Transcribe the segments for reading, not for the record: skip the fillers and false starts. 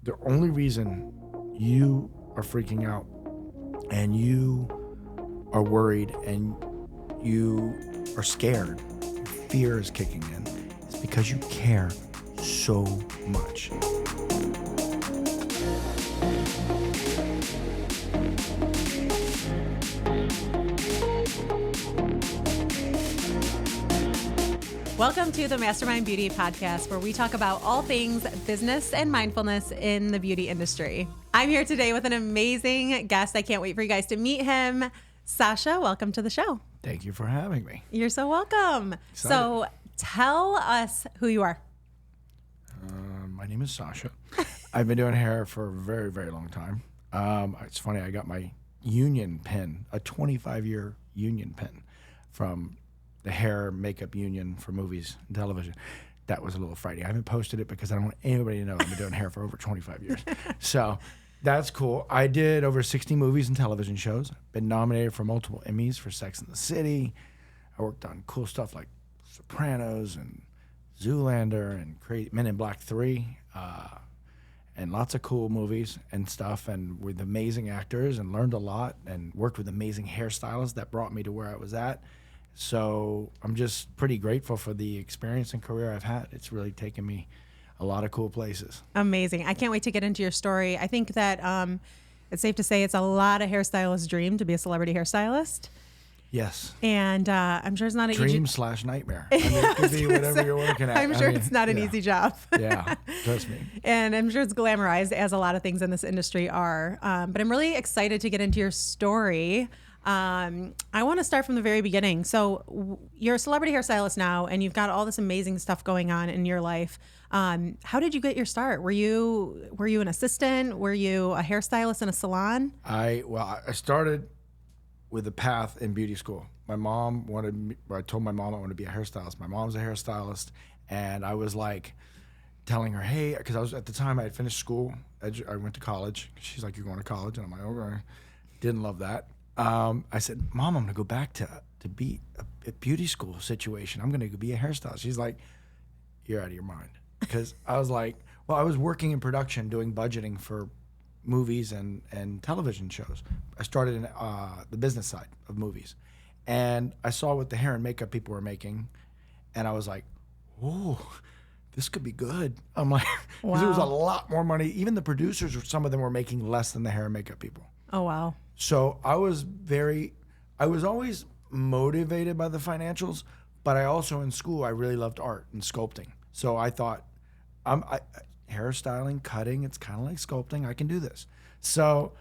The only reason you are freaking out and you are worried and you are scared, fear is kicking in, is because you care so much. Welcome to the Mastermind Beauty Podcast, where we talk about all things business and mindfulness in the beauty industry. I'm here today with an amazing guest. I can't wait for you guys to meet him. Sacha, welcome to the show. Thank you for having me. You're so welcome. Excited. So tell us who you are. My name is Sacha. I've been doing hair for a very, very long time. It's funny, I got my union pin, a 25-year union pin from the hair makeup union for movies and television. That was a little frightening. I haven't posted it because I don't want anybody to know I've been doing hair for over 25 years. So that's cool. I did over 60 movies and television shows. Been nominated for multiple Emmys for Sex and the City. I worked on cool stuff like Sopranos and Zoolander and Men in Black 3, and lots of cool movies and stuff, and with amazing actors, and learned a lot, and worked with amazing hairstylists that brought me to where I was at. So I'm just pretty grateful for the experience and career I've had. It's really taken me a lot of cool places. Amazing. I can't wait to get into your story. I think that it's safe to say it's a lot of hairstylists' dream to be a celebrity hairstylist. Yes. And I'm sure it's not an dream easy / nightmare. I mean, it could be whatever you're working at. I'm sure it's not an easy job. Yeah, trust me. And I'm sure it's glamorized, as a lot of things in this industry are. But I'm really excited to get into your story. I want to start from the very beginning. So you're a celebrity hairstylist now, and you've got all this amazing stuff going on in your life. How did you get your start? Were you an assistant? Were you a hairstylist in a salon? I started with a path in beauty school. My mom I told my mom I wanted to be a hairstylist. My mom's a hairstylist, and I was like telling her, hey, because at the time I had finished school. I went to college. She's like, you're going to college? And I'm like, okay. Didn't love that. I said, Mom, I'm going to go back to be a beauty school situation. I'm going to be a hairstylist. She's like, you're out of your mind. Because I was like, well, I was working in production doing budgeting for movies and television shows. I started in the business side of movies. And I saw what the hair and makeup people were making. And I was like, oh, this could be good. I'm like, because it was a lot more money. Even the producers, some of them were making less than the hair and makeup people. Oh, wow. So I was always motivated by the financials, but I also in school, I really loved art and sculpting. So I thought, hairstyling, cutting, it's kind of like sculpting. I can do this. So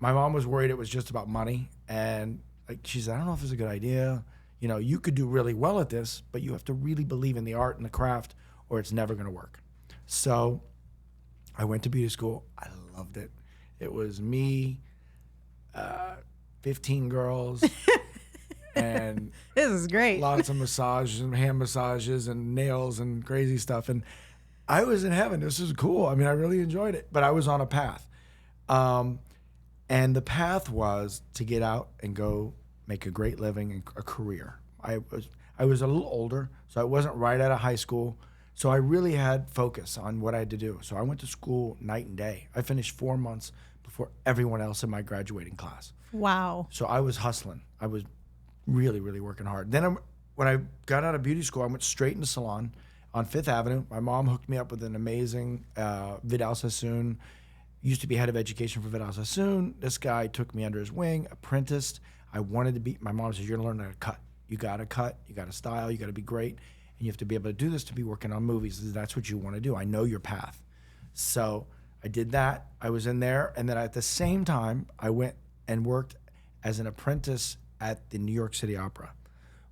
my mom was worried it was just about money. And she said, I don't know if it's a good idea. You know, you could do really well at this, but you have to really believe in the art and the craft or it's never going to work. So I went to beauty school. I loved it. It was me, 15 girls, and this is great. Lots of massages and hand massages and nails and crazy stuff. And I was in heaven. This was cool. I mean, I really enjoyed it, but I was on a path. And the path was to get out and go make a great living and a career. I was a little older, so I wasn't right out of high school. So I really had focus on what I had to do. So I went to school night and day. I finished 4 months before everyone else in my graduating class. Wow. So I was hustling. I was really, really working hard. Then when I got out of beauty school, I went straight into salon on 5th Avenue. My mom hooked me up with an amazing Vidal Sassoon. Used to be head of education for Vidal Sassoon. This guy took me under his wing, apprenticed. I wanted to be, my mom said, you're going to learn how to cut. You got to style, you got to be great. And you have to be able to do this to be working on movies. That's what you want to do. I know your path. So I did that. I was in there. And then at the same time, I went and worked as an apprentice at the New York City Opera.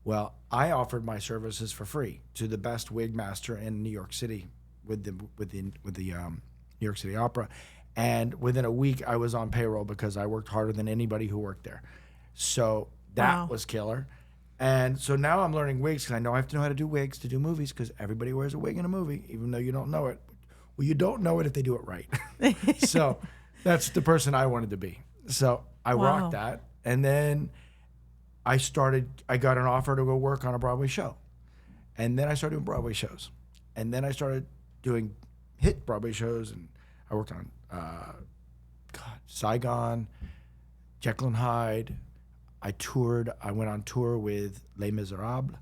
Well, I offered my services for free to the best wig master in New York City with the New York City Opera. And within a week, I was on payroll because I worked harder than anybody who worked there. So that was killer. And so now I'm learning wigs because I know I have to know how to do wigs to do movies because everybody wears a wig in a movie, even though you don't know it. Well, you don't know it if they do it right. So that's the person I wanted to be. So I rocked that. And then I got an offer to go work on a Broadway show. And then I started doing Broadway shows. And then I started doing hit Broadway shows. And I worked on Saigon, Jekyll and Hyde. I toured. I went on tour with Les Miserables,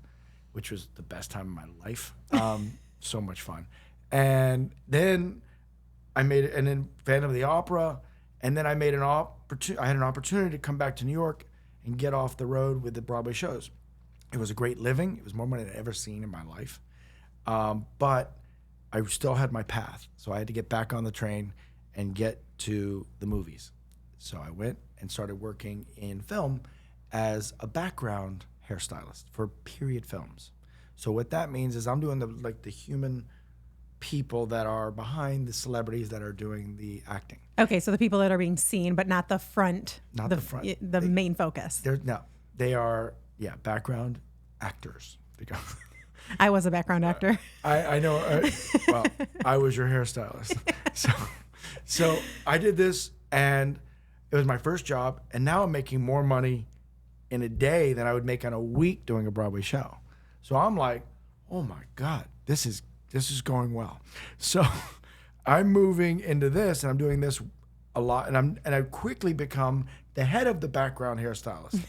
which was the best time of my life. So much fun. And then I made it, and then Phantom of the Opera, and then I made I had an opportunity to come back to New York and get off the road with the Broadway shows. It was a great living. It was more money than I'd ever seen in my life. But I still had my path. So I had to get back on the train and get to the movies. So I went and started working in film as a background hairstylist for period films. So what that means is I'm doing the human people that are behind the celebrities that are doing the acting. Okay, so the people that are being seen, but not the front. Not the front. The main focus. They are background actors. I was a background actor. I know. Well, I was your hairstylist. So I did this, and it was my first job, and now I'm making more money in a day than I would make on a week doing a Broadway show. So I'm like, oh my God, this is going well. So I'm moving into this, and I'm doing this a lot, and I quickly become the head of the background hairstylist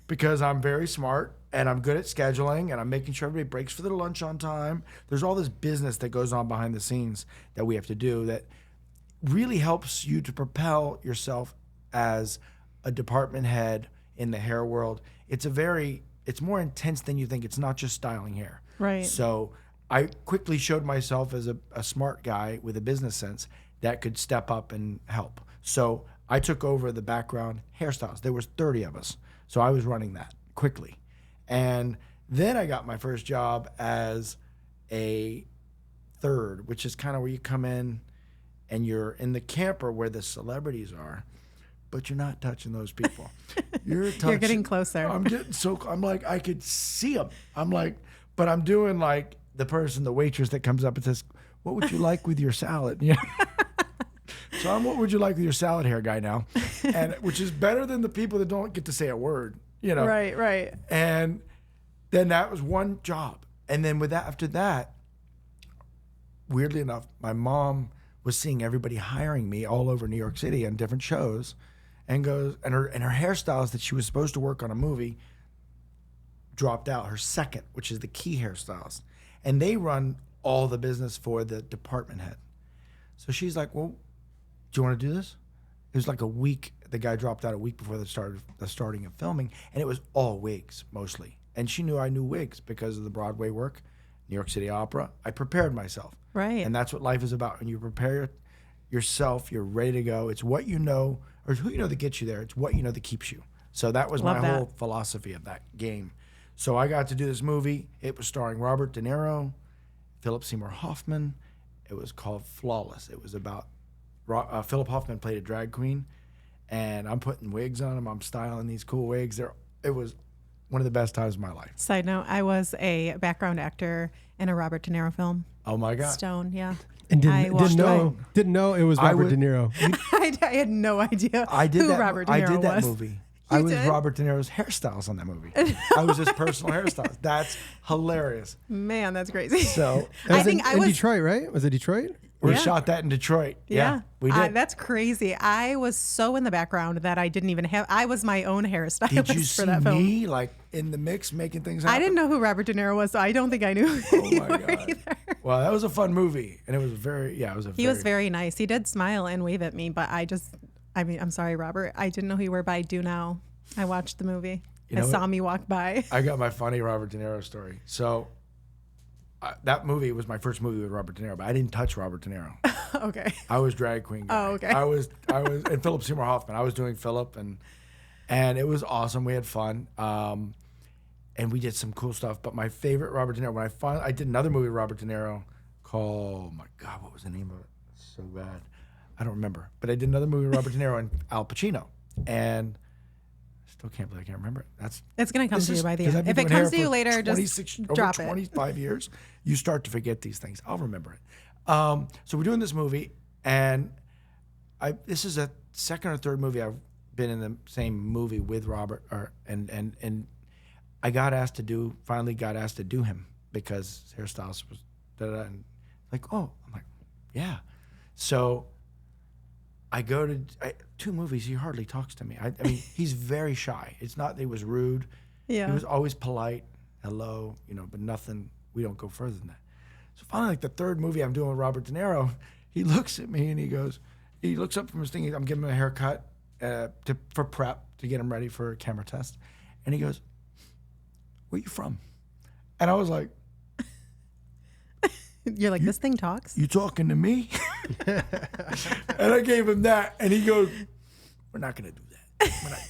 because I'm very smart and I'm good at scheduling, and I'm making sure everybody breaks for their lunch on time. There's all this business that goes on behind the scenes that we have to do that really helps you to propel yourself as a department head in the hair world. It's more intense than you think. It's not just styling hair. Right. So I quickly showed myself as a smart guy with a business sense that could step up and help. So I took over the background hairstyles. There was 30 of us. So I was running that quickly. And then I got my first job as a third, which is kind of where you come in and you're in the camper where the celebrities are, but you're not touching those people. You're getting closer. I'm like, I could see them. I'm like, but I'm doing like the waitress that comes up and says, what would you like with your salad? Yeah. So I'm, what would you like with your salad hair guy now? And which is better than the people that don't get to say a word, Right. And then that was one job. And then after that, weirdly enough, my mom was seeing everybody hiring me all over New York City on different shows, and her hairstylist that she was supposed to work on a movie dropped out, her second, which is the key hairstylist. And they run all the business for the department head. So she's like, well, do you want to do this? It was like a week. The guy dropped out a week before the starting of filming, and it was all wigs mostly. And she knew I knew wigs because of the Broadway work, New York City Opera. I prepared myself. Right. And that's what life is about. When you prepare yourself, you're ready to go. It's what you know, or who you know that gets you there. It's what you know that keeps you. So that was my whole philosophy of that game. So I got to do this movie. It was starring Robert De Niro, Philip Seymour Hoffman. It was called Flawless. It was about Philip Hoffman played a drag queen, and I'm putting wigs on him. I'm styling these cool wigs. It was one of the best times of my life. Side note, I was a background actor in a Robert De Niro film. Oh my God. Stone, yeah. And didn't know it was Robert De Niro. I had no idea who Robert De Niro was. I did that movie. I was Robert De Niro's hairstylist on that movie. I was his personal hairstylist. That's hilarious. Man, that's crazy. So I think I was in Detroit, right? Was it Detroit? We shot that in Detroit. Yeah, we did. That's crazy. I was so in the background that I didn't even have. I was my own hairstylist Did you for that film. see me like in the mix making things happen? I didn't know who Robert De Niro was, so I don't think I knew who you were either. Well, that was a fun movie, and it was He was very nice. He did smile and wave at me, but I'm sorry, Robert. I didn't know who you were, but I do now. I watched the movie. I saw me walk by. I got my funny Robert De Niro story. So that movie was my first movie with Robert De Niro, but I didn't touch Robert De Niro. Okay. I was drag queen guy. Oh, okay. I was, and Philip Seymour Hoffman. I was doing Philip, and it was awesome. We had fun, and we did some cool stuff. But my favorite Robert De Niro, I did another movie with Robert De Niro called, oh my God, what was the name of it? It's so bad. I don't remember. But I did another movie with Robert De Niro and Al Pacino, and still can't believe I can't remember it. It's going to come to you by the end. If it comes to you later, just drop it. 25 years, you start to forget these things. I'll remember it. So we're doing this movie, and this is a second or third movie I've been in the same movie with Robert, and I finally got asked to do him because his hairstylist was and like, oh, I'm like, yeah. So I go to 2 movies. He hardly talks to me. I mean, he's very shy. It's not that he was rude. Yeah. He was always polite. Hello, but nothing. We don't go further than that. So finally, like the 3rd movie I'm doing with Robert De Niro, he looks at me and he looks up from his thing. I'm giving him a haircut for prep to get him ready for a camera test. And he goes, "Where you from?" And I was like, You're like, this thing talks? "You talking to me?" And I gave him that. And he goes, "We're not going to do that. We're not."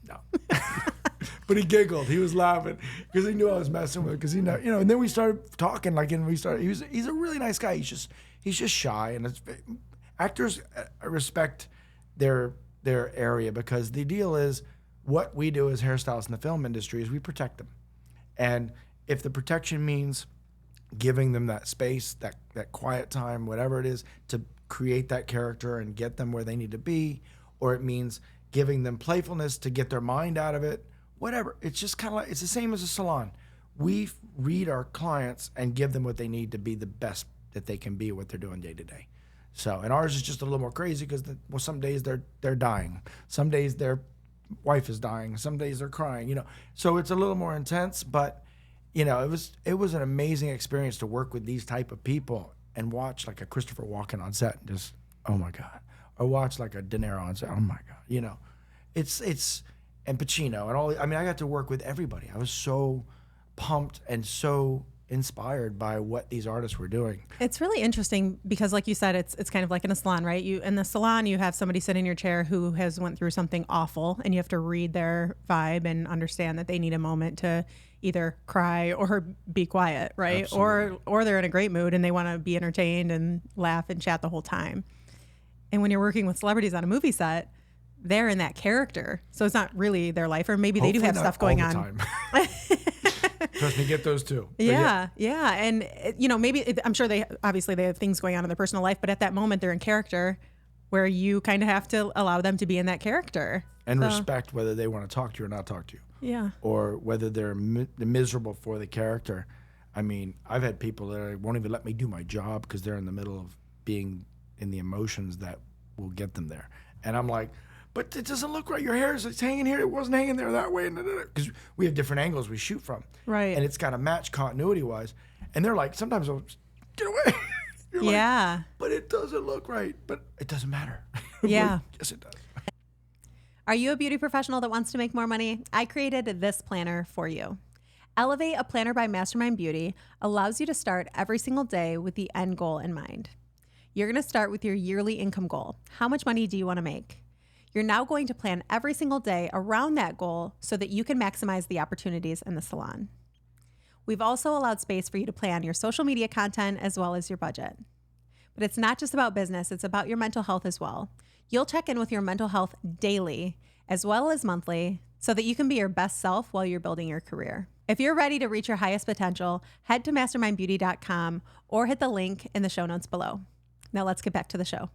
No. But he giggled. He was laughing because he knew I was messing with him. Because and then we started talking. He's a really nice guy. He's just shy. And actors respect their area, because the deal is, what we do as hairstylists in the film industry is we protect them. And if the protection means giving them that space, that quiet time, whatever it is, to create that character and get them where they need to be, or it means giving them playfulness to get their mind out of it, whatever. It's just kind of like, it's the same as a salon. We read our clients and give them what they need to be the best that they can be at what they're doing day to day. So, and ours is just a little more crazy because some days they're dying. Some days their wife is dying. Some days they're crying, So it's a little more intense, but it was an amazing experience to work with these type of people and watch like a Christopher Walken on set and just, oh my God. Or watch like a De Niro on set, oh my God. It's and Pacino and all. I mean, I got to work with everybody. I was so pumped and so inspired by what these artists were doing. It's really interesting because, like you said, it's kind of like in a salon, right? In the salon, you have somebody sitting in your chair who has went through something awful, and you have to read their vibe and understand that they need a moment to either cry or be quiet, right? Absolutely. Or they're in a great mood and they want to be entertained and laugh and chat the whole time. And when you're working with celebrities on a movie set, they're in that character, so it's not really their life, or maybe they do have stuff going on. Trust me, get those too. Yeah. And maybe I'm sure they have things going on in their personal life, but at that moment they're in character, where you kind of have to allow them to be in that character and respect whether they want to talk to you or not talk to you. Yeah. Or whether they're miserable for the character. I mean, I've had people that won't even let me do my job because they're in the middle of being in the emotions that will get them there, and I'm like, but it doesn't look right. Your hair is hanging here. It wasn't hanging there that way. Because we have different angles we shoot from. Right. And it's got to match continuity-wise. And they're like, sometimes they'll get away. You're yeah. Like, but it doesn't look right. But it doesn't matter. Yeah. Yes, it does. Are you a beauty professional that wants to make more money? I created this planner for you. Elevate, a planner by BeautyMynd Beauty, allows you to start every single day with the end goal in mind. You're going to start with your yearly income goal. How much money do you want to make? You're now going to plan every single day around that goal so that you can maximize the opportunities in the salon. We've also allowed space for you to plan your social media content as well as your budget. But it's not just about business, it's about your mental health as well. You'll check in with your mental health daily as well as monthly so that you can be your best self while you're building your career. If you're ready to reach your highest potential, head to mastermindbeauty.com or hit the link in the show notes below. Now let's get back to the show.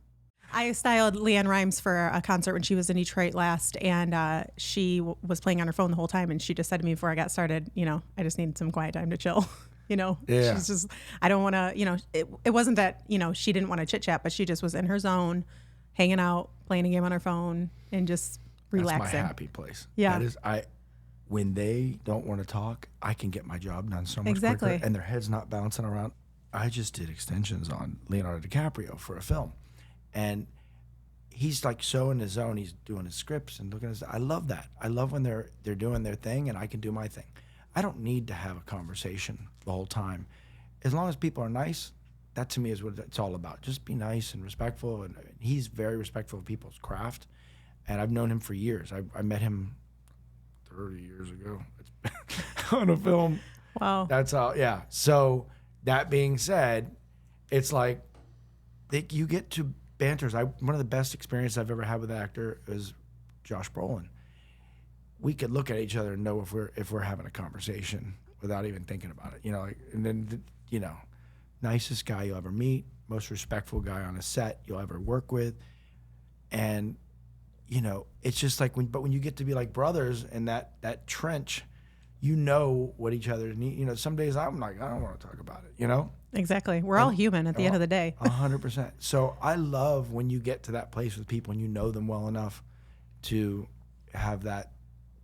I styled Leanne Rimes for a concert when she was in Detroit last, and she was playing on her phone the whole time, and she just said to me before I got started, I just need some quiet time to chill. Yeah. She's just, I don't want to, it wasn't that, she didn't want to chit chat, but she just was in her zone, hanging out, playing a game on her phone, and just relaxing. That's my happy place. Yeah. That is, when they don't want to talk, I can get my job done so much quicker, and their head's not bouncing around. I just did extensions on Leonardo DiCaprio for a film. And he's like so in his zone. He's doing his scripts and looking at his. I love that. I love when they're doing their thing and I can do my thing. I don't need to have a conversation the whole time. As long as people are nice, that to me is what it's all about. Just be nice and respectful. And he's very respectful of people's craft. And I've known him for years. I met him 30 years ago on a film. Wow. That's all. Yeah. So that being said, it's like you get to banters. One of the best experiences I've ever had with an actor is Josh Brolin. We could look at each other and know if we're having a conversation without even thinking about it. And then nicest guy you'll ever meet, most respectful guy on a set you'll ever work with, and it's just like when you get to be like brothers in that trench you know what each other need. You know, some days I'm like, I don't want to talk about it, you know? Exactly. We're all human at the end of the day. 100%. So I love when you get to that place with people and you know them well enough to have that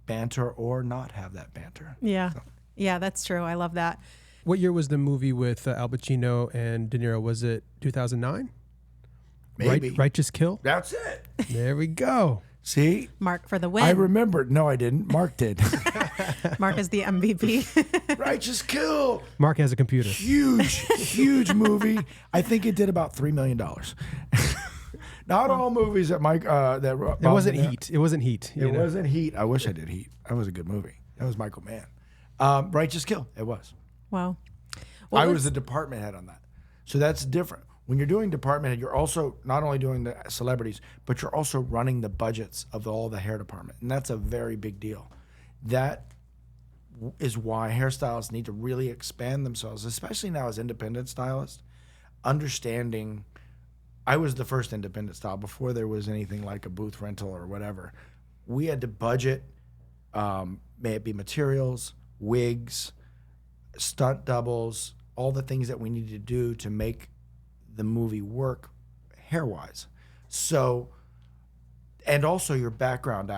banter or not have that banter. Yeah. So. Yeah, that's true. I love that. What year was the movie with Al Pacino and De Niro? Was it 2009? Maybe. Righteous Kill? That's it. There we go. See? Mark for the win. I remembered. No, I didn't. Mark did. Mark is the MVP. Righteous Kill. Mark has a computer. Huge movie. I think it did about $3 million. Not all movies that Mike that it wasn't Heat. It wasn't Heat. It wasn't Heat. I wish I did Heat. That was a good movie. That was Michael Mann. Righteous Kill. It was. Wow. I was the department head on that. So that's different. When you're doing department head, you're also not only doing the celebrities, but you're also running the budgets of all the hair department. And that's a very big deal. That is why hairstylists need to really expand themselves, especially now as independent stylists, understanding. I was the first independent style before there was anything like a booth rental or whatever. We had to budget, may it be materials, wigs, stunt doubles, all the things that we needed to do to make the movie work hair-wise. So, and also your background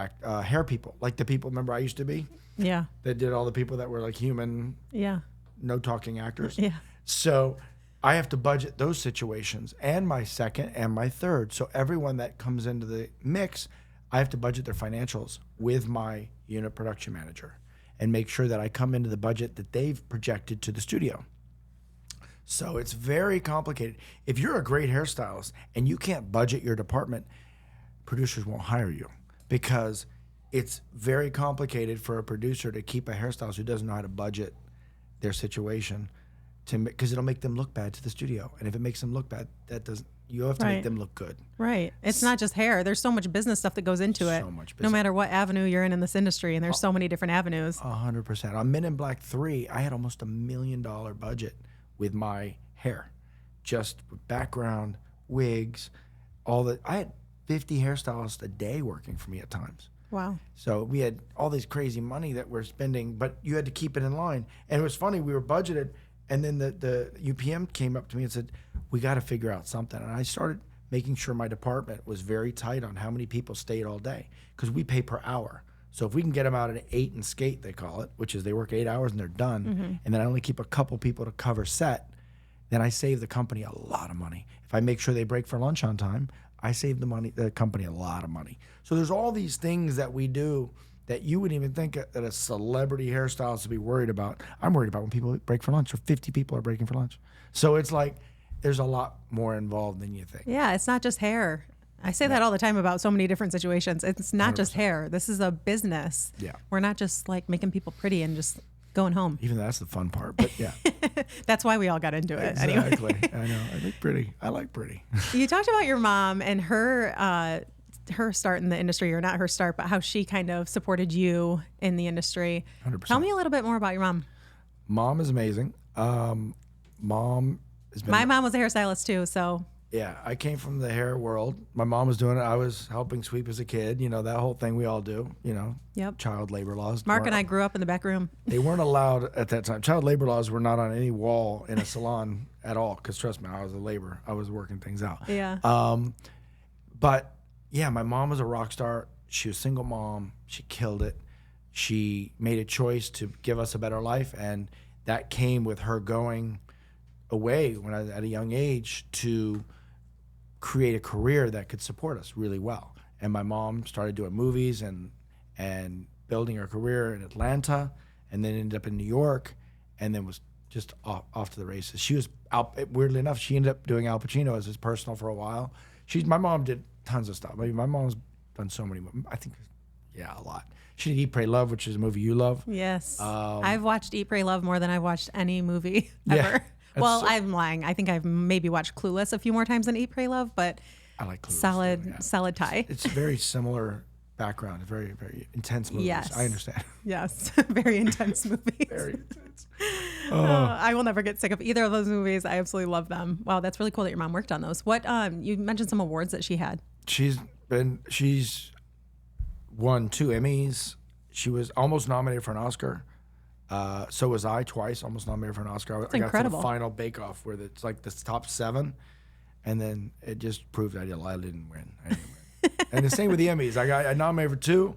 hair people, like the people, remember I used to be? Yeah. That did all the people that were like human, Yeah. no talking actors. Yeah. So I have to budget those situations and my second and my third. So everyone that comes into the mix, I have to budget their financials with my unit production manager and make sure that I come into the budget that they've projected to the studio. So it's very complicated. If you're a great hairstylist and you can't budget your department, producers won't hire you because it's very complicated for a producer to keep a hairstylist who doesn't know how to budget their situation, because it'll make them look bad to the studio. And if it makes them look bad, that doesn't. You have to make them look good. Right. It's not just hair. There's so much business stuff that goes into it. So much business. No matter what avenue you're in this industry, and there's so many different avenues. 100%. On Men in Black 3, I had almost $1 million budget with my hair, just with background, wigs, all that. I had 50 hairstylists a day working for me at times. Wow. So we had all this crazy money that we're spending, but you had to keep it in line. And it was funny, we were budgeted, and then the UPM came up to me and said, we got to figure out something. And I started making sure my department was very tight on how many people stayed all day, because we pay per hour. So if we can get them out at 8 and skate, they call it, which is they work 8 hours and they're done, and then I only keep a couple people to cover set, then I save the company a lot of money. If I make sure they break for lunch on time, I save the company a lot of money. So there's all these things that we do that you wouldn't even think that a celebrity hairstylist would be worried about. I'm worried about when people break for lunch, or 50 people are breaking for lunch. So it's like there's a lot more involved than you think. Yeah, it's not just hair. I say that all the time about so many different situations. It's not 100%. Just hair. This is a business. Yeah. We're not just like making people pretty and just going home. Even that's the fun part, but yeah. That's why we all got into it. Exactly. Anyway. I know. I like pretty. You talked about your mom and her start in the industry, or not her start, but how she kind of supported you in the industry. 100%. Tell me a little bit more about your mom. Mom is amazing. Mom has been. My mom was a hairstylist too, so. Yeah, I came from the hair world. My mom was doing it. I was helping sweep as a kid. You know, that whole thing we all do. You know, yep. Child labor laws. Mark and I grew up in the back room. They weren't allowed at that time. Child labor laws were not on any wall in a salon at all. Because trust me, I was a labor. I was working things out. Yeah. But yeah, my mom was a rock star. She was a single mom. She killed it. She made a choice to give us a better life, and that came with her going away when I was at a young age to create a career that could support us really well. And my mom started doing movies and building her career in Atlanta, and then ended up in New York, and then was just off to the races. She was weirdly enough, she ended up doing Al Pacino as his personal for a while. My mom did tons of stuff. I mean, my mom's done so many. I think, a lot. She did Eat, Pray, Love, which is a movie you love. Yes, I've watched Eat, Pray, Love more than I've watched any movie ever. Well, I'm lying. I think I've maybe watched Clueless a few more times than Eat, Pray, Love, but I like Clueless solid tie. It's very similar background, very, very intense movies. Yes. I understand. Yes, very intense movies. Very intense. I will never get sick of either of those movies. I absolutely love them. Wow, that's really cool that your mom worked on those. What you mentioned some awards that she had. She's won 2 Emmys. She was almost nominated for an Oscar. So Was I twice, almost nominated for an Oscar. I got incredible. to the final bake-off where it's like the top 7, and then it just proved I didn't win. I didn't win. And the same with the Emmys. I nominated for 2,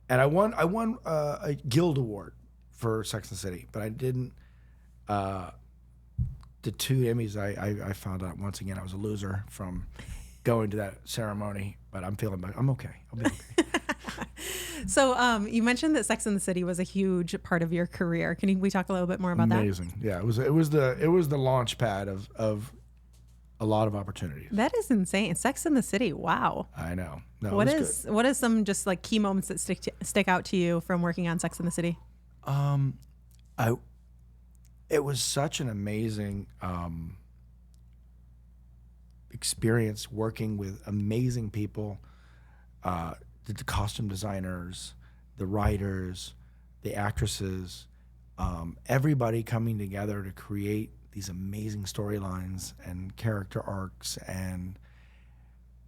and I won a Guild Award for Sex and the City, but I didn't. The 2 Emmys, I found out once again I was a loser from going to that ceremony, but I'm okay. I'll be okay. So you mentioned that Sex and the City was a huge part of your career. We talk a little bit more about Amazing. Yeah, it was the launch pad of a lot of opportunities. that? That is insane. Sex and the City. Wow. I know. No, What it was is what is some just like key moments that stick out to you from working on Sex and the City? good. It was such an amazing experience working with amazing people, the costume designers, the writers, the actresses, everybody coming together to create these amazing storylines and character arcs. And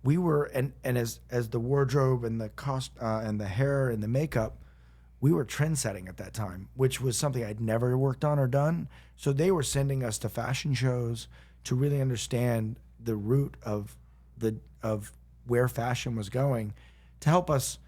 we were, and as the wardrobe and the and the hair and the makeup, we were trend setting at that time, which was something I'd never worked on or done. So they were sending us to fashion shows to really understand the root of where fashion was going, to help us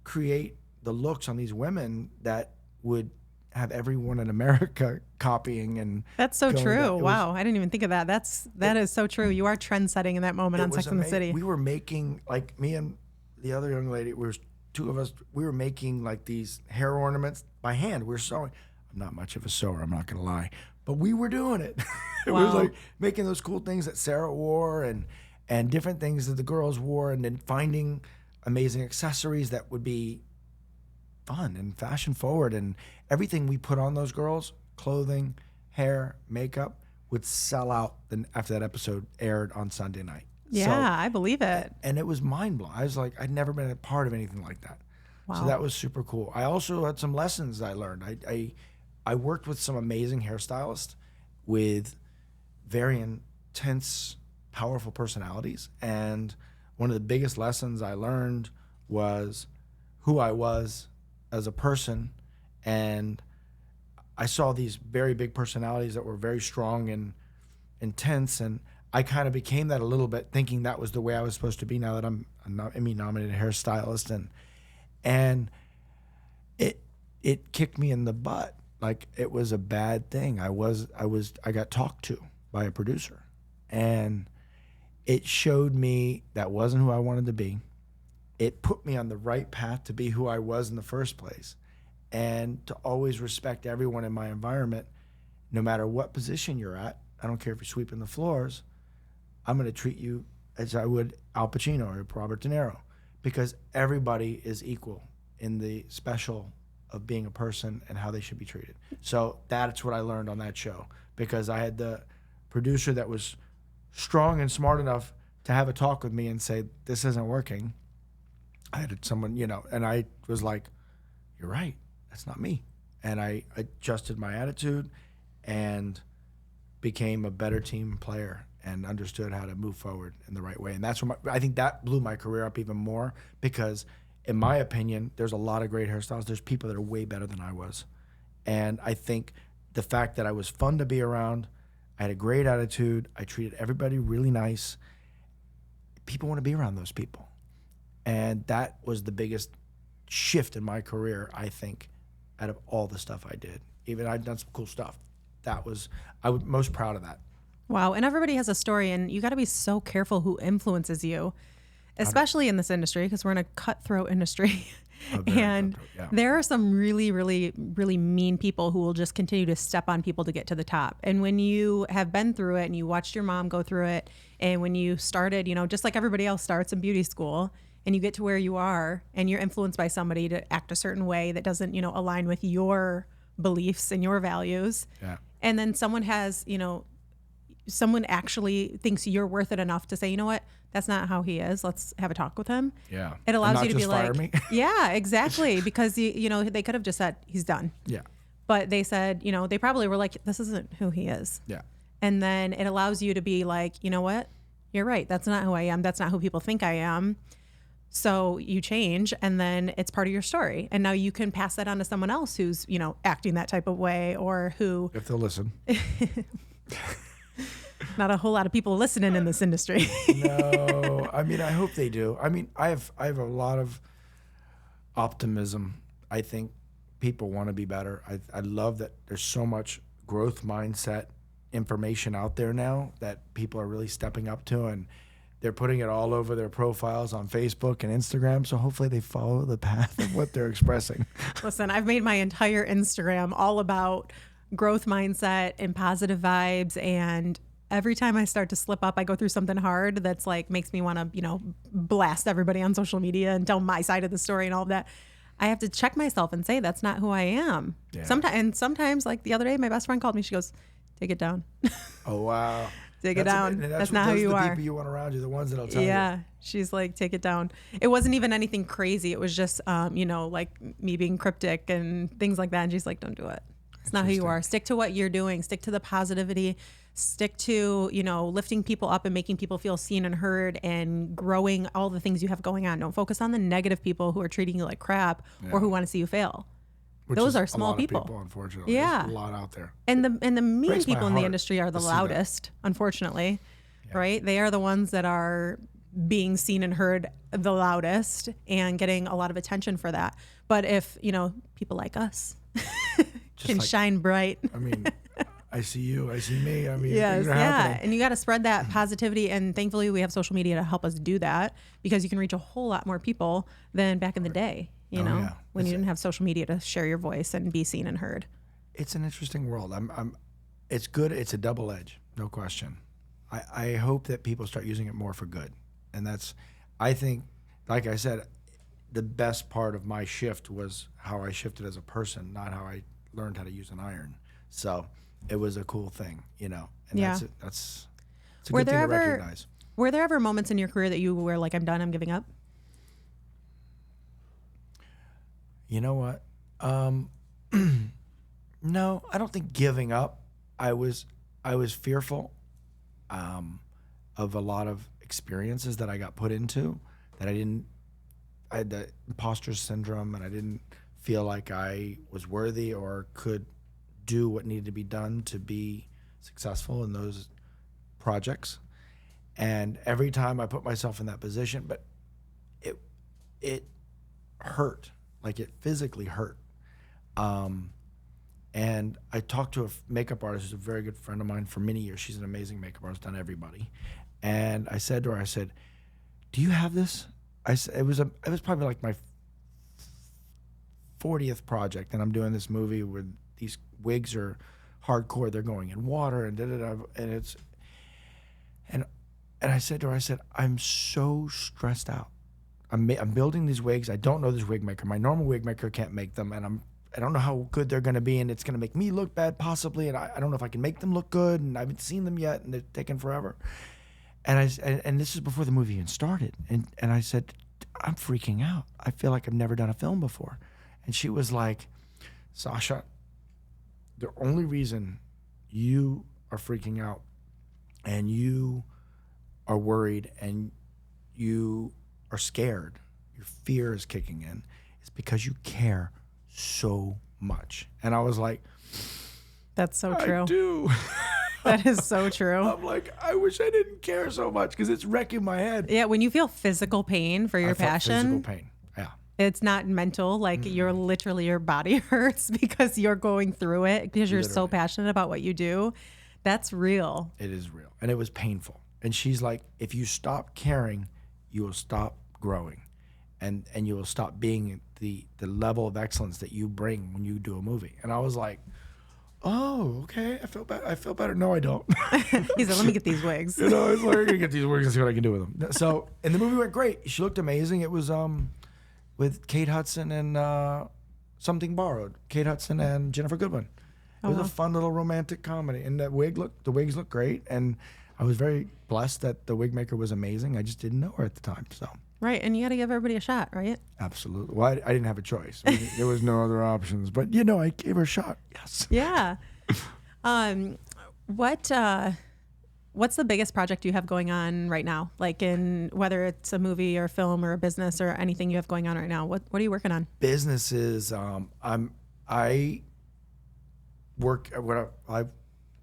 create the looks on these women that would have everyone in America copying. And That's so going true. down. Wow, I didn't even think of that. That is so true. You are trend setting in that moment It on was Sex and the ama- City. We were making, like, me and the other young lady, we were 2 of us, we were making like these hair ornaments by hand. We were sewing. I'm not much of a sewer, I'm not gonna lie, but we were doing it. It was Wow. like making those cool things that Sarah wore and different things that the girls wore, and then finding amazing accessories that would be fun and fashion forward. And everything we put on those girls, clothing, hair, makeup, would sell out then after that episode aired on Sunday night. Yeah, I believe it. And it was mind blowing. I was like, I'd never been a part of anything like that. Wow. So that was super cool. I also had some lessons I learned. I worked with some amazing hairstylists with very intense, powerful personalities. And one of the biggest lessons I learned was who I was as a person. And I saw these very big personalities that were very strong and intense, and I kind of became that a little bit, thinking that was the way I was supposed to be now that I'm an Emmy-nominated hairstylist. And it kicked me in the butt. Like, it was a bad thing. I got talked to by a producer, and it showed me that wasn't who I wanted to be. It put me on the right path to be who I was in the first place, and to always respect everyone in my environment, no matter what position you're at. I don't care if you're sweeping the floors. I'm going to treat you as I would Al Pacino or Robert De Niro, because everybody is equal in the special of being a person and how they should be treated. So that's what I learned on that show, because I had the producer that was strong and smart enough to have a talk with me and say, this isn't working. I had someone, and I was like, you're right, that's not me. And I adjusted my attitude and became a better team player and understood how to move forward in the right way. And that's what I think that blew my career up even more, because in my opinion, there's a lot of great hairstylists. There's people that are way better than I was. And I think the fact that I was fun to be around, I had a great attitude, I treated everybody really nice. People want to be around those people. And that was the biggest shift in my career, I think, out of all the stuff I did. Even I'd done some cool stuff. I was most proud of that. Wow. And everybody has a story, and you got to be so careful who influences you, especially in this industry, because we're in a cutthroat industry. And cutthroat, yeah. there are some really, really, really mean people who will just continue to step on people to get to the top. And when you have been through it and you watched your mom go through it, and when you started, just like everybody else starts in beauty school, and you get to where you are and you're influenced by somebody to act a certain way that doesn't, align with your beliefs and your values. Yeah. And then someone has, someone actually thinks you're worth it enough to say, you know what, that's not how he is. Let's have a talk with him. Yeah. It allows And you to not be just fire like, me. yeah, exactly. Because, they could have just said, he's done. Yeah. But they said, they probably were like, this isn't who he is. Yeah. And then it allows you to be like, you know what, you're right. That's not who I am. That's not who people think I am. So you change, and then it's part of your story. And now you can pass that on to someone else who's, acting that type of way, or who, If they'll listen. not a whole lot of people listening in this industry. No, I mean, I hope they do. I mean, I have a lot of optimism. I think people want to be better. I love that there's so much growth mindset information out there now that people are really stepping up to, and they're putting it all over their profiles on Facebook and Instagram. So hopefully they follow the path of what they're expressing. Listen, I've made my entire Instagram all about growth mindset and positive vibes. And every time I start to slip up, I go through something hard that's like makes me want to, blast everybody on social media and tell my side of the story and all of that. I have to check myself and say that's not who I am. Yeah. Sometimes, like the other day, my best friend called me. She goes, "Take it down." Oh, wow. Take it down. That's not who you the are. people you want around you, the ones that'll tell Yeah. you. She's like, take it down. It wasn't even anything crazy. It was just, like me being cryptic and things like that. And she's like, don't do it. It's not who you are. Stick to what you're doing. Stick to the positivity. Stick to, lifting people up and making people feel seen and heard and growing all the things you have going on. Don't focus on the negative people who are treating you like crap or who want to see you fail. Which Those is are a small lot of people. Unfortunately. Yeah. There's a lot out there. And the mean Breaks my people in the heart industry are the to see that. loudest, unfortunately, right? They are the ones that are being seen and heard the loudest and getting a lot of attention for that. But if, people like us can shine bright. I mean, I see you, I see me. I mean, Yes, things are yeah. happening. And you got to spread that positivity. And thankfully, we have social media to help us do that because you can reach a whole lot more people than back in the day, yeah. when you didn't have social media to share your voice and be seen and heard. It's an interesting world. It's good. It's a double edge, no question. I hope that people start using it more for good. And I think, like I said, the best part of my shift was how I shifted as a person, not how I learned how to use an iron. So it was a cool thing, And Yeah. it's a good thing to recognize. Were there ever moments in your career that you were like, I'm done, I'm giving up? You know what? No, I don't think giving up. I was fearful of a lot of experiences that I got put into that I had the imposter syndrome, and I didn't feel like I was worthy or could do what needed to be done to be successful in those projects. And every time I put myself in that position, but it hurt, like it physically hurt. And I talked to a makeup artist who's a very good friend of mine for many years. She's an amazing makeup artist, done everybody. And I said to her, do you have this? It was probably like my 40th project, and I'm doing this movie where these wigs are hardcore. They're going in water and and I said to her, I'm so stressed out. I'm building these wigs. I don't know this wig maker. My normal wig maker can't make them, and I don't know how good they're going to be, and it's going to make me look bad possibly, and I don't know if I can make them look good, and I haven't seen them yet, and they're taking forever. And this is before the movie even started, and I said, I'm freaking out. I feel like I've never done a film before. And she was like, Sacha, the only reason you are freaking out and you are worried and you are scared, your fear is kicking in, is because you care so much. And I was like, that's so true. I do. That is so true. I'm like, I wish I didn't care so much because it's wrecking my head. Yeah, when you feel physical pain for your I felt passion, physical pain. Yeah. it's not mental. Like you're literally, your body hurts because you're going through it because you're so Literally. passionate about what you do. That's real. It is real. And it was painful. And she's like, if you stop caring, you will stop growing. And you will stop being the level of excellence that you bring when you do a movie. And I was like, oh, okay. I feel better. I feel better. No, I don't. He said, let me get these wigs. I was like, I'm gonna get these wigs and see what I can do with them. So, and the movie went great. She looked amazing. It was with Kate Hudson and Something Borrowed. Kate Hudson and Jennifer Goodwin. It was a fun little romantic comedy, and the wigs looked great. And I was very blessed that the wig maker was amazing. I just didn't know her at the time. So. Right, and you got to give everybody a shot, right? Absolutely. Well, I didn't have a choice. There was no other options. But, I gave her a shot. Yes. Yeah. What what's the biggest project you have going on right now? Like in whether it's a movie or a film or a business or anything you have going on right now. What are you working on? Businesses. I work. I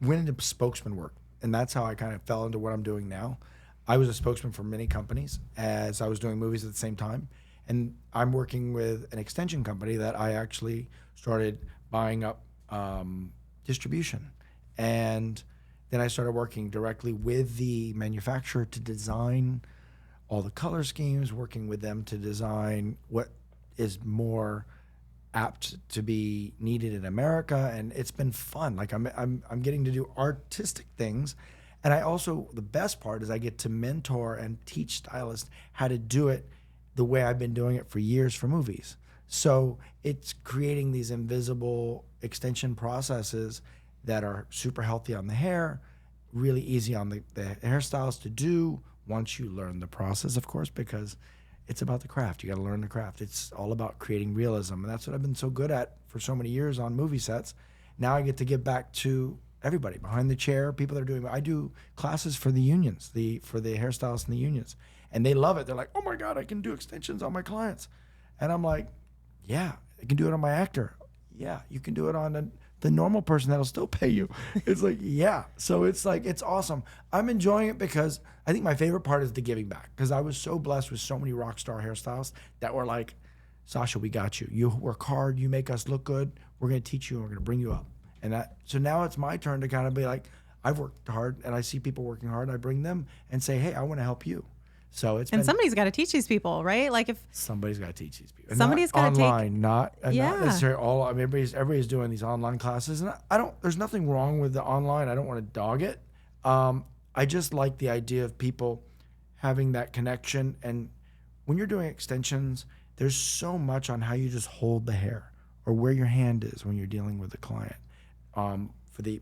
went into spokesman work, and that's how I kind of fell into what I'm doing now. I was a spokesman for many companies as I was doing movies at the same time, and I'm working with an extension company that I actually started buying up distribution, and then I started working directly with the manufacturer to design all the color schemes, working with them to design what is more apt to be needed in America, and it's been fun. Like I'm getting to do artistic things, and I also, the best part is I get to mentor and teach stylists how to do it the way I've been doing it for years for movies. So it's creating these invisible extension processes that are super healthy on the hair, really easy on the hairstylist to do once you learn the process, of course, because it's about the craft. You got to learn the craft. It's all about creating realism. And that's what I've been so good at for so many years on movie sets. Now I get to give back to everybody behind the chair, people that are doing, I do classes for the unions, for the hairstylists and the unions. And they love it. They're like, oh my God, I can do extensions on my clients. And I'm like, yeah, I can do it on my actor. Yeah, you can do it on the normal person that'll still pay you. It's like, yeah. So it's like, it's awesome. I'm enjoying it because I think my favorite part is the giving back, because I was so blessed with so many rock star hairstylists that were like, Sacha, we got you. You work hard. You make us look good. We're going to teach you and we're going to bring you up. And so now it's my turn to kind of be like, I've worked hard and I see people working hard. I bring them and say, hey, I want to help you. So it's and somebody's got to teach these people, right? Like if somebody's got to teach these people. Somebody's got to online, not necessarily all. I mean, everybody's doing these online classes, and I don't. There's nothing wrong with the online. I don't want to dog it. I just like the idea of people having that connection. And when you're doing extensions, there's so much on how you just hold the hair or where your hand is when you're dealing with the client, for the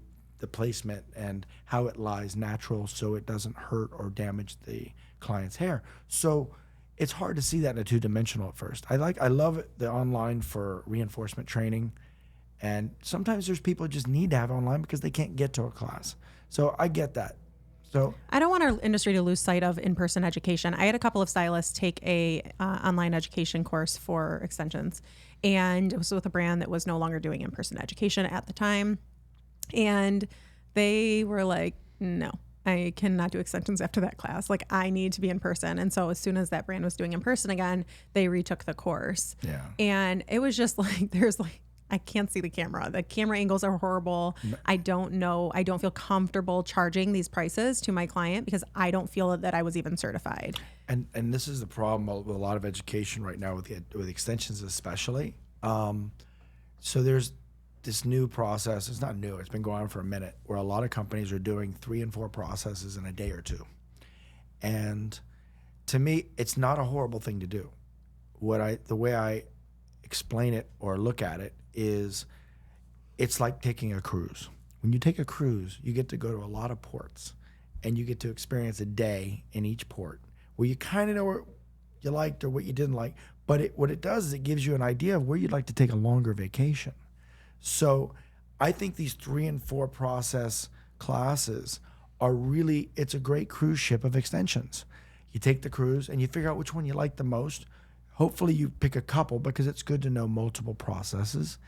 placement and how it lies natural so it doesn't hurt or damage the client's hair. So it's hard to see that in a two-dimensional at first. I love the online for reinforcement training, and sometimes there's people who just need to have online because they can't get to a class. So I get that. So I don't want our industry to lose sight of in-person education. I had a couple of stylists take a online education course for extensions, and it was with a brand that was no longer doing in-person education at the time. And they were like, no, I cannot do extensions after that class. Like, I need to be in person. And so as soon as that brand was doing in person again, they retook the course. Yeah. And it was just like, I can't see the camera. The camera angles are horrible. I don't know. I don't feel comfortable charging these prices to my client because I don't feel that I was even certified. And this is the problem with a lot of education right now with extensions especially. So there's this new process. It's not new. It's been going on for a minute, where a lot of companies are doing 3 and 4 processes in a day or two. And to me, it's not a horrible thing to do. The way I explain it or look at it is, it's like taking a cruise. When you take a cruise, you get to go to a lot of ports, and you get to experience a day in each port where you kind of know what you liked or what you didn't like. But what it does is it gives you an idea of where you'd like to take a longer vacation. So I think these 3 and 4 process classes are really, it's a great cruise ship of extensions. You take the cruise and you figure out which one you like the most. Hopefully you pick a couple, because it's good to know multiple processes.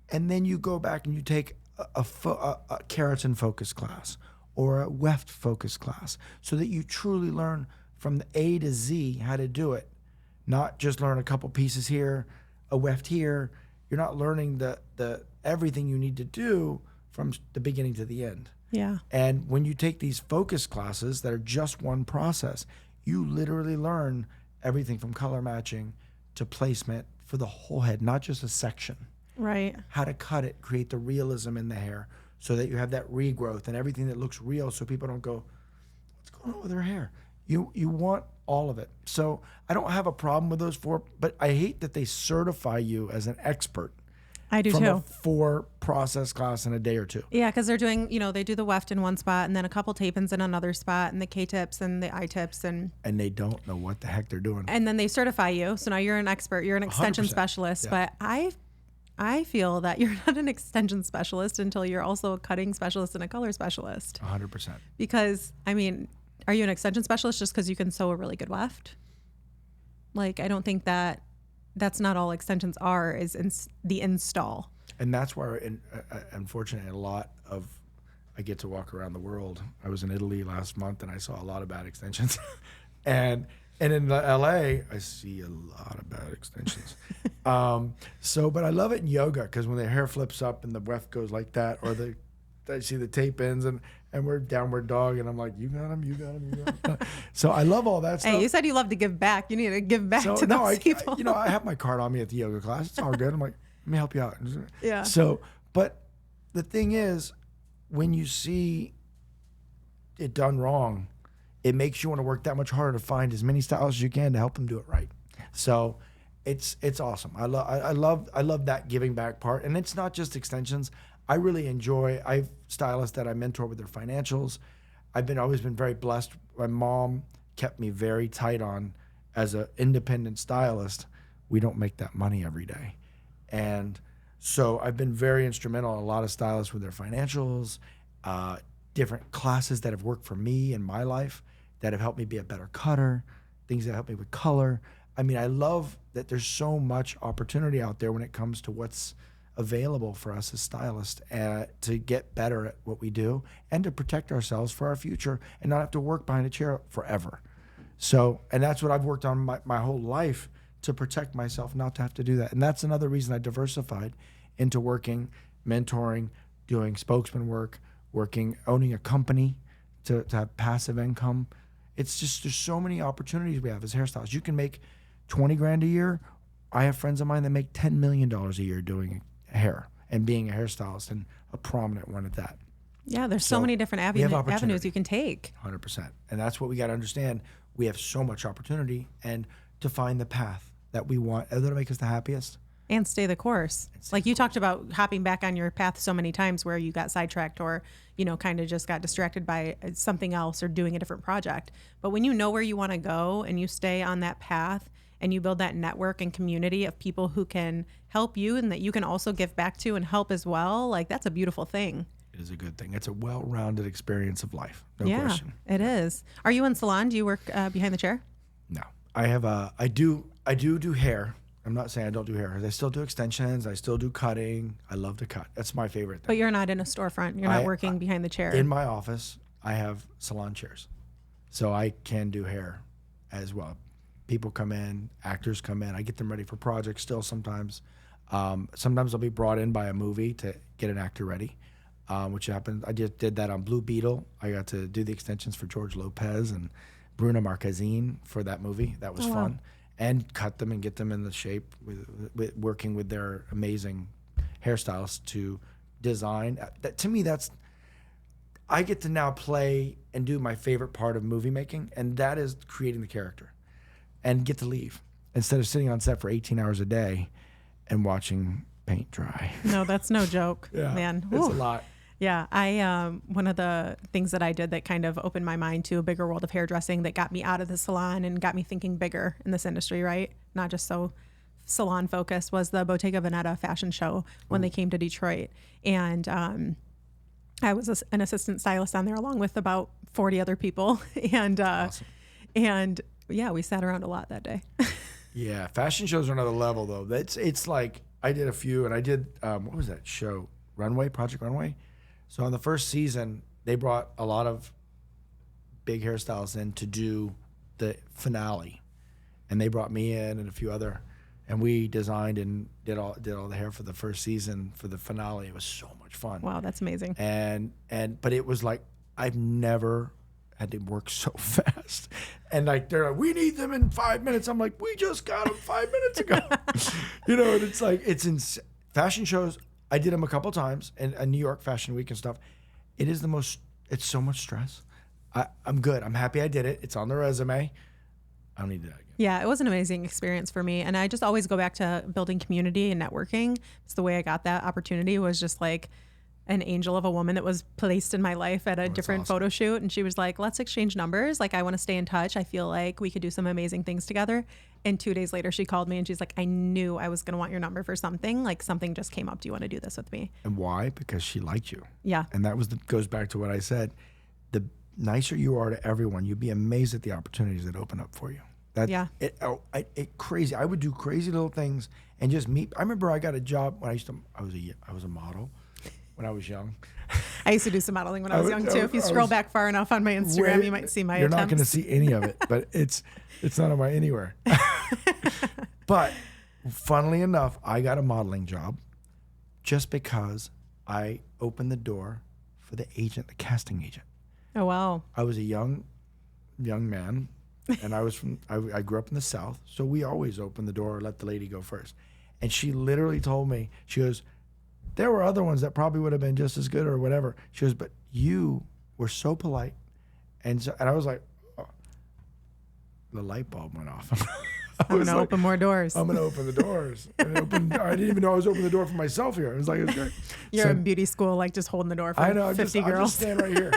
And then you go back and you take a keratin focus class or a weft focus class, so that you truly learn from the A to Z how to do it. Not just learn a couple pieces here, a weft here. You're not learning the everything you need to do from the beginning to the end. Yeah. And when you take these focus classes that are just one process, you literally learn everything from color matching to placement for the whole head, not just a section. Right. How to cut it, create the realism in the hair so that you have that regrowth and everything that looks real, so people don't go, what's going on with her hair? You want all of it. So I don't have a problem with those 4, but I hate that they certify you as an expert. I do from too. a 4 process class in a day or 2. Yeah, because they're doing, they do the weft in one spot and then a couple tape-ins in another spot and the K-tips and the I-tips. And they don't know what the heck they're doing. And then they certify you. So now you're an expert. You're an extension 100%. specialist. Yeah. But I I feel that you're not an extension specialist until you're also a cutting specialist and a color specialist. 100%. Because, I mean, are you an extension specialist just because you can sew a really good weft? Like, I don't think that's not all extensions are, is the install. And that's where, unfortunately, I get to walk around the world. I was in Italy last month and I saw a lot of bad extensions. and in LA, I see a lot of bad extensions. But I love it in yoga because when the hair flips up and the weft goes like that, or I see the tape ends and we're downward dog and I'm like, you got him, you got him, you got him. So I love all that stuff. Hey, you said you love to give back. You need to give back to those people. I have my card on me at the yoga class. It's all good. I'm like, let me help you out. Yeah. So, but the thing is, when you see it done wrong, it makes you want to work that much harder to find as many styles as you can to help them do it right. So it's awesome. I love that giving back part. And it's not just extensions. I really enjoy, I've stylists that I mentor with their financials. Always been very blessed. My mom kept me very tight on as an independent stylist. We don't make that money every day. And so I've been very instrumental in a lot of stylists with their financials, different classes that have worked for me in my life that have helped me be a better cutter, things that help me with color. I mean, I love that there's so much opportunity out there when it comes to what's available for us as stylists to get better at what we do and to protect ourselves for our future and not have to work behind a chair forever. So, and that's what I've worked on my whole life, to protect myself, not to have to do that. And that's another reason I diversified into working, mentoring, doing spokesman work, owning a company to have passive income. It's just, there's so many opportunities we have as hairstylists. You can make 20 grand a year. I have friends of mine that make $10 million a year doing hair and being a hairstylist, and a prominent one at that. Yeah, there's so many different avenues you can take. 100%. And that's what we got to understand. We have so much opportunity, and to find the path that we want, that'll make us the happiest. And stay the course. Like you talked about hopping back on your path so many times where you got sidetracked or, kind of just got distracted by something else or doing a different project. But when you know where you want to go and you stay on that path and you build that network and community of people who can help you and that you can also give back to and help as well, like that's a beautiful thing. It is a good thing. It's a well-rounded experience of life. No yeah, question. It is. Are you in salon? Do you work behind the chair? No. I do hair. I'm not saying I don't do hair. I still do extensions. I still do cutting. I love to cut. That's my favorite thing. But you're not in a storefront. You're not working behind the chair. In my office, I have salon chairs. So I can do hair as well. People come in, actors come in. I get them ready for projects still sometimes. Sometimes I'll be brought in by a movie to get an actor ready, which happens. I just did that on Blue Beetle. I got to do the extensions for George Lopez and Bruno Marquezine for that movie. That was fun. And cut them and get them in the shape with working with their amazing hairstylists to design. To me, I get to now play and do my favorite part of movie making, and that is creating the character and get to leave instead of sitting on set for 18 hours a day and watching paint dry. No, that's no joke, man. It's a lot. Yeah, one of the things that I did that kind of opened my mind to a bigger world of hairdressing that got me out of the salon and got me thinking bigger in this industry, right? Not just so salon focused, was the Bottega Veneta fashion show when they came to Detroit. And I was an assistant stylist on there along with about 40 other people. And Awesome. and yeah, we sat around a lot that day. Yeah, fashion shows are another level though. It's like I did a few, and I did what was that show? Project Runway. So on the first season, they brought a lot of big hairstylists in to do the finale, and they brought me in and a few other, and we designed and did all the hair for the first season for the finale. It was so much fun. Wow, that's amazing. But it was like I've never had to work so fast, and like they're like, we need them in 5 minutes. I'm like, we just got them 5 minutes ago. And it's like fashion shows. I did them a couple times in a New York Fashion Week and stuff. It's so much stress. I'm good. I'm happy I did it. It's on the resume. I don't need that again. Yeah, it was an amazing experience for me. And I just always go back to building community and networking. It's the way I got that opportunity, was just like an angel of a woman that was placed in my life at a different awesome. photo shoot. And she was like, let's exchange numbers. Like, I want to stay in touch. I feel like we could do some amazing things together. And 2 days later, she called me and she's like, I knew I was going to want your number for something. Like, something just came up. Do you want to do this with me? And why? Because she liked you. Yeah. And that goes back to what I said. The nicer you are to everyone, you'd be amazed at the opportunities that open up for you. Yeah. It crazy. I would do crazy little things and just meet. I remember I got a job when I was a model when I was young. I used to do some modeling when I was young too. If you scroll back far enough on my Instagram, you might see my You're attempts. not going to see any of it, but it's not on my anywhere. But funnily enough, I got a modeling job just because I opened the door for the casting agent. Oh, wow. I was a young man, and I grew up in the South, so we always opened the door or let the lady go first. And she literally told me, she goes, there were other ones that probably would have been just as good or whatever. She goes, but you were so polite. And I was like, oh. The light bulb went off. I'm going to open more doors. I'm going to open the doors. I didn't even know I was opening the door for myself here. It was like, it was great. You're in beauty school, like just holding the door for I know, 50 girls. I'll just stand right here.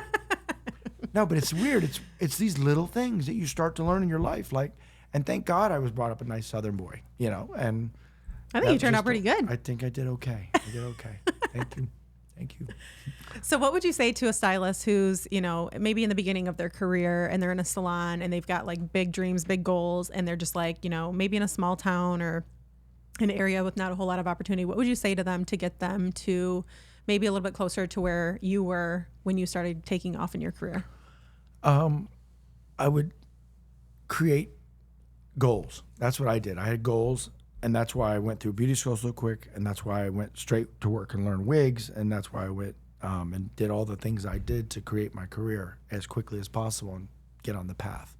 No, but it's weird. It's these little things that you start to learn in your life. Like, and thank God I was brought up a nice Southern boy, and I think you turned out pretty good. I think I did okay. Thank you. So what would you say to a stylist who's, maybe in the beginning of their career and they're in a salon and they've got like big dreams, big goals, and they're just like, maybe in a small town or an area with not a whole lot of opportunity? What would you say to them to get them to maybe a little bit closer to where you were when you started taking off in your career? I would create goals. That's what I did. I had goals, and that's why I went through beauty school so quick, and that's why I went straight to work and learned wigs, and that's why I went and did all the things I did to create my career as quickly as possible and get on the path.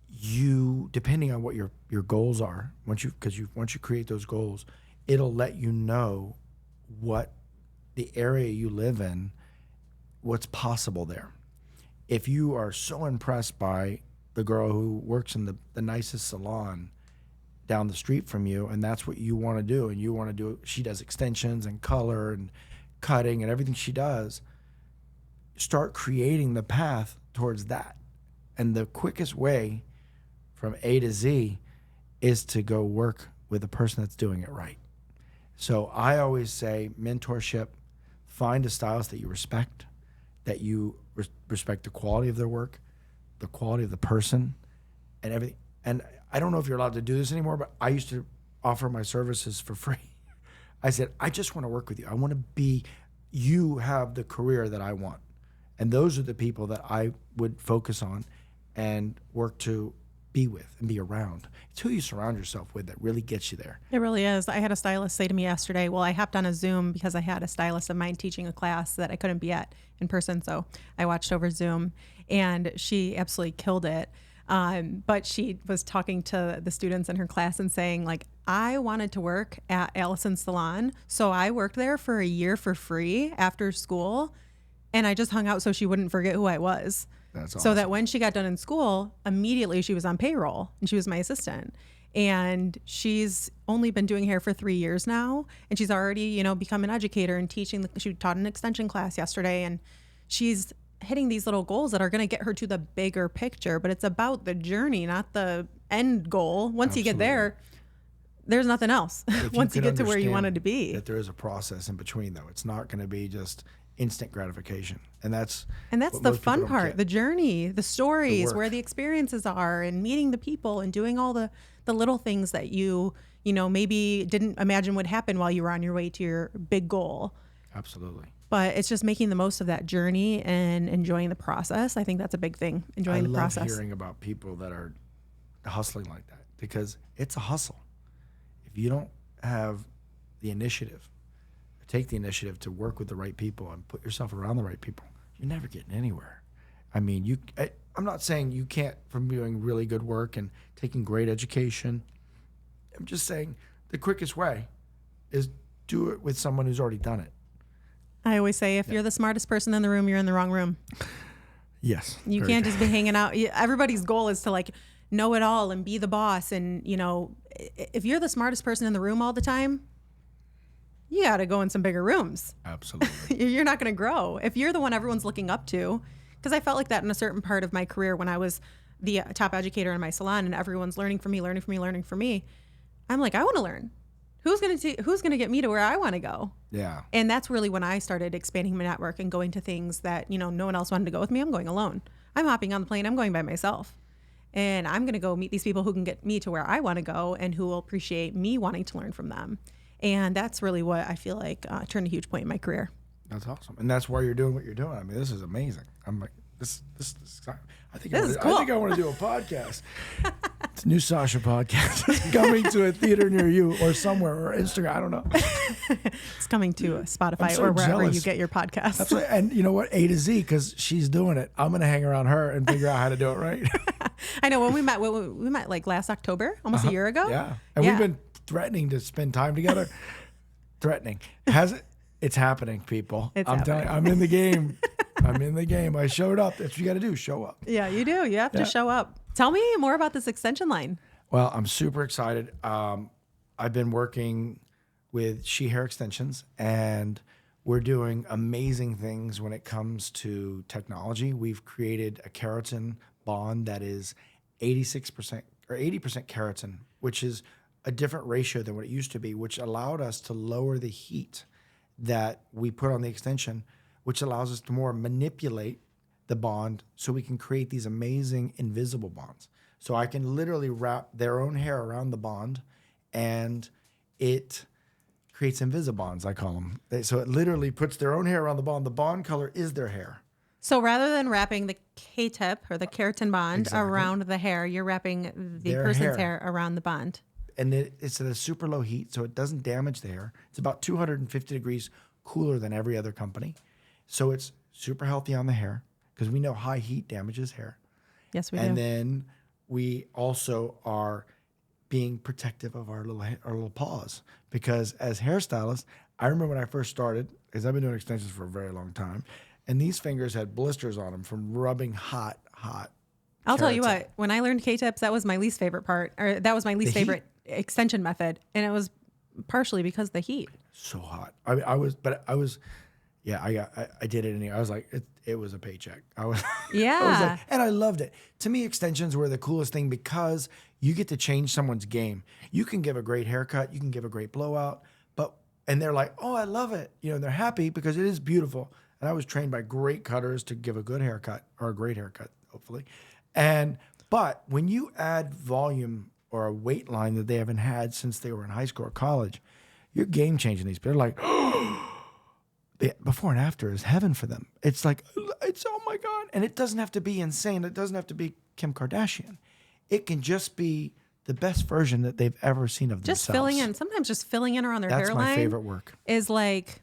You, depending on what your goals are, once you create those goals, it'll let you know what the area you live in, what's possible there. If you are so impressed by the girl who works in the nicest salon down the street from you, and that's what you want to do, and you want to do, she does extensions and color and cutting and everything she does, start creating the path towards that. And the quickest way from A to Z is to go work with a person that's doing it right. So I always say mentorship, find a stylist that you respect, that you respect the quality of their work, the quality of the person, and everything. And I don't know if you're allowed to do this anymore, but I used to offer my services for free. I said, I just want to work with you. I want to you have the career that I want. And those are the people that I would focus on and work to be with and be around. It's who you surround yourself with that really gets you there. It really is. I had a stylist say to me yesterday, well, I hopped on a Zoom because I had a stylist of mine teaching a class that I couldn't be at in person. So I watched over Zoom, and she absolutely killed it. But she was talking to the students in her class and saying, like, I wanted to work at Allison's salon. So I worked there for a year for free after school. And I just hung out so she wouldn't forget who I was. That's awesome. So that when she got done in school, immediately she was on payroll and she was my assistant. And she's only been doing hair for 3 years now. And she's already, become an educator and teaching. She taught an extension class yesterday, and she's hitting these little goals that are going to get her to the bigger picture. But it's about the journey, not the end goal. Once you get there, there's nothing else. Once you get to where you wanted to be. That there is a process in between, though. It's not going to be just instant gratification. And that's the fun part, the journey, the stories, where the experiences are, and meeting the people and doing all the little things that you maybe didn't imagine would happen while you were on your way to your big goal. Absolutely. But it's just making the most of that journey and enjoying the process. I think that's a big thing, enjoying the process. I love hearing about people that are hustling like that, because it's a hustle. If you don't have the initiative, take the initiative to work with the right people and put yourself around the right people, you're never getting anywhere. I mean, I'm not saying you can't from doing really good work and taking great education. I'm just saying the quickest way is do it with someone who's already done it. I always say, if you're the smartest person in the room, you're in the wrong room. Yes. You can't just be hanging out. Everybody's goal is to know it all and be the boss. And, if you're the smartest person in the room all the time, you got to go in some bigger rooms. Absolutely. You're not going to grow if you're the one everyone's looking up to. Because I felt like that in a certain part of my career when I was the top educator in my salon and everyone's learning from me. I'm like, I want to learn. Who's going to get me to where I want to go? Yeah. And that's really when I started expanding my network and going to things that, no one else wanted to go with me. I'm going alone. I'm hopping on the plane. I'm going by myself. And I'm going to go meet these people who can get me to where I want to go and who will appreciate me wanting to learn from them. And that's really what I feel like turned a huge point in my career. That's awesome. And that's why you're doing what you're doing. I mean, this is amazing. I'm like, this I think I want to do a podcast. It's a new Sacha podcast coming to a theater near you or somewhere or Instagram. I don't know. It's coming to Spotify so or wherever jealous. you get your podcast. That's right. And you know what? A to Z, because she's doing it. I'm going to hang around her and figure out how to do it right. I know when we met like last October, almost a year ago. Yeah. And we've been threatening to spend time together. Threatening. It's happening, people. I'm telling you, I'm in the game. I'm in the game. I showed up. That's what you got to do. Show up. Yeah, you do. You have to show up. Tell me more about this extension line. Well, I'm super excited. I've been working with She Hair Extensions, and we're doing amazing things when it comes to technology. We've created a keratin bond that is 86% or 80% keratin, which is a different ratio than what it used to be, which allowed us to lower the heat that we put on the extension, which allows us to more manipulate the bond so we can create these amazing invisible bonds. So I can literally wrap their own hair around the bond and it creates invisible bonds, I call them. So it literally puts their own hair around the bond. The bond color is their hair. So rather than wrapping the K-tip or the keratin bond around the hair, you're wrapping the person's hair around the bond. And it's at a super low heat, so it doesn't damage the hair. It's about 250 degrees cooler than every other company. So it's super healthy on the hair because we know high heat damages hair. Yes, we do. And then we also are being protective of our little paws because as hairstylists, I remember when I first started, because I've been doing extensions for a very long time, and these fingers had blisters on them from rubbing hot. I'll tell you what, when I learned K-tips, that was my least favorite part, or that was my least favorite extension method. And it was partially because of the heat. So hot. I did it anyway. I was like, it was a paycheck. I was like, and I loved it. To me, extensions were the coolest thing because you get to change someone's game. You can give a great haircut. You can give a great blowout, and they're like, oh, I love it. They're happy because it is beautiful. And I was trained by great cutters to give a good haircut or a great haircut, hopefully. But when you add volume or a weight line that they haven't had since they were in high school or college, you're game changing these people. They're like, the before and after is heaven for them. It's like, it's oh my God. And it doesn't have to be insane. It doesn't have to be Kim Kardashian. It can just be the best version that they've ever seen of themselves. Sometimes just filling in around their hairline. That's my favorite work. Is like,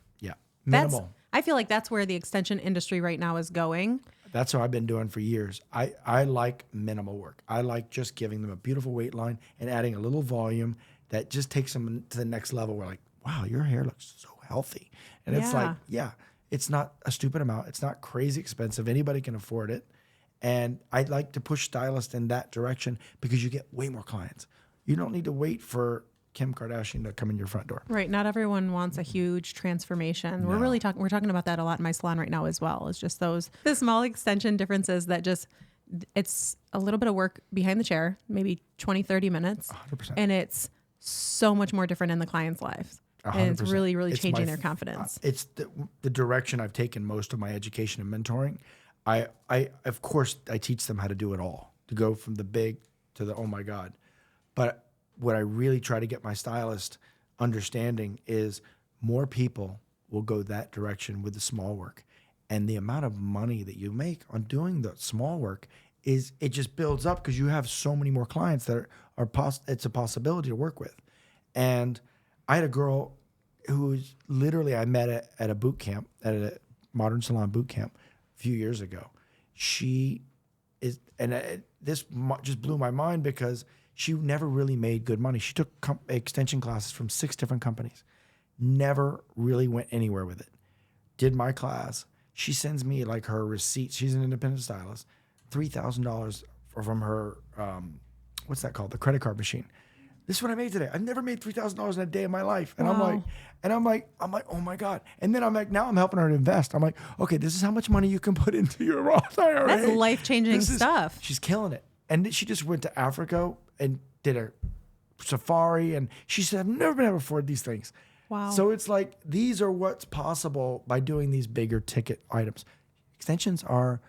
minimal. I feel like that's where the extension industry right now is going. That's what I've been doing for years. I like minimal work. I like just giving them a beautiful weight line and adding a little volume that just takes them to the next level. We're like, wow, your hair looks so healthy. And it's like, it's not a stupid amount. It's not crazy expensive. Anybody can afford it. And I like to push stylists in that direction because you get way more clients. You don't need to wait for Kim Kardashian to come in your front door. Right. Not everyone wants a huge transformation. No. We're talking about that a lot in my salon right now as well. It's just the small extension differences that it's a little bit of work behind the chair, maybe 20, 30 minutes. 100%. And it's so much more different in the client's lives. 100%. And it's really, really changing their confidence. It's the direction I've taken most of my education and mentoring. Of course, I teach them how to do it all, to go from the big to the, oh my God. But what I really try to get my stylist understanding is more people will go that direction with the small work. And the amount of money that you make on doing the small work it just builds up because you have so many more clients that it's a possibility to work with. And I had a girl who's literally, I met at a boot camp, at a modern salon boot camp a few years ago. She is, and this just blew my mind because she never really made good money. She took extension classes from 6 different companies, never really went anywhere with it. Did my class. She sends me like her receipts. She's an independent stylist, $3,000 from her, what's that called? The credit card machine. this is what I made today. I've never made $3,000 in a day in my life. And Wow. I'm like, oh my God. And then I'm like, now I'm helping her to invest. I'm like, okay, this is how much money you can put into your Roth IRA. That's life-changing stuff. She's killing it. And she just went to Africa and did a safari. And she said, I've never been able to afford these things. Wow. So it's like, these are what's possible by doing these bigger ticket items. Extensions are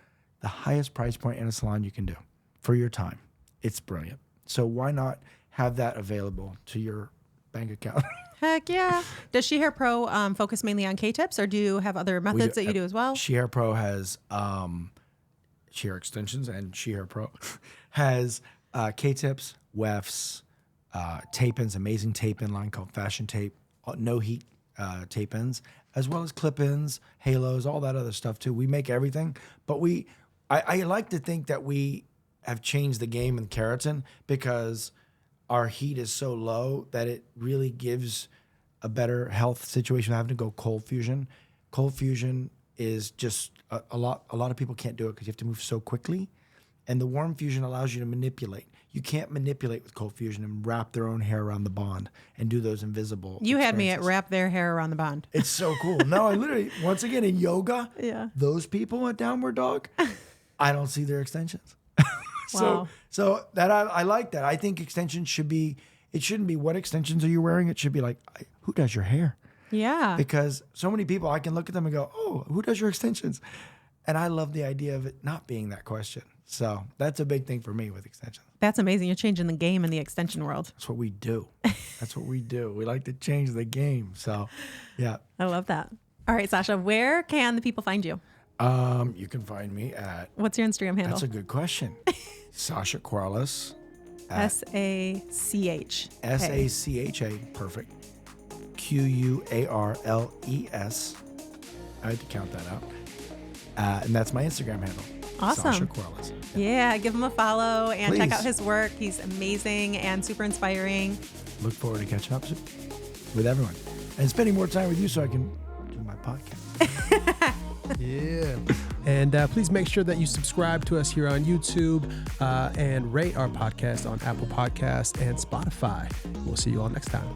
the highest price point in a salon you can do for your time. It's brilliant. So why not have that available to your bank account? Heck yeah. Does She Hair Pro focus mainly on K-tips, or do you have other methods that you do as well? She Hair Pro has She Hair Extensions, and She Hair Pro has K-tips, wefts, tape-ins, amazing tape-in line called Fashion Tape, no heat tape-ins, as well as clip-ins, halos, all that other stuff too. We make everything, but I like to think that we have changed the game in keratin because our heat is so low that it really gives a better health situation having to go cold fusion. Cold fusion is just a lot of people can't do it because you have to move so quickly. And the warm fusion allows you to manipulate. You can't manipulate with cold fusion and wrap their own hair around the bond and do those invisible You had me at experiences. wrap their hair around the bond. It's so cool. No, I literally, once again, in yoga, Yeah. those people at Downward Dog, I don't see their extensions. Wow. So that I like that. I think extensions should be, it shouldn't be what extensions are you wearing? It should be like, who does your hair? Yeah. Because so many people, I can look at them and go, oh, who does your extensions? And I love the idea of it not being that question. So that's a big thing for me with extensions. That's amazing. You're changing the game in the extension world. That's what we do. That's what we do. We like to change the game. So, yeah. I love that. All right, Sacha, where can the people find you? You can find me at, What's your Instagram handle? that's a good question. Sacha Quarles. S-A-C-H. S-A-C-H-A. Perfect. Q-U-A-R-L-E-S. I had to count that out. And that's my Instagram handle. Awesome. Sacha Quarles. Yeah, give him a follow and check Please. out his work. He's amazing and super inspiring. Look forward to catching up with everyone and spending more time with you so I can do my podcast. Yeah. And please make sure that you subscribe to us here on YouTube and rate our podcast on Apple Podcasts and Spotify. We'll see you all next time.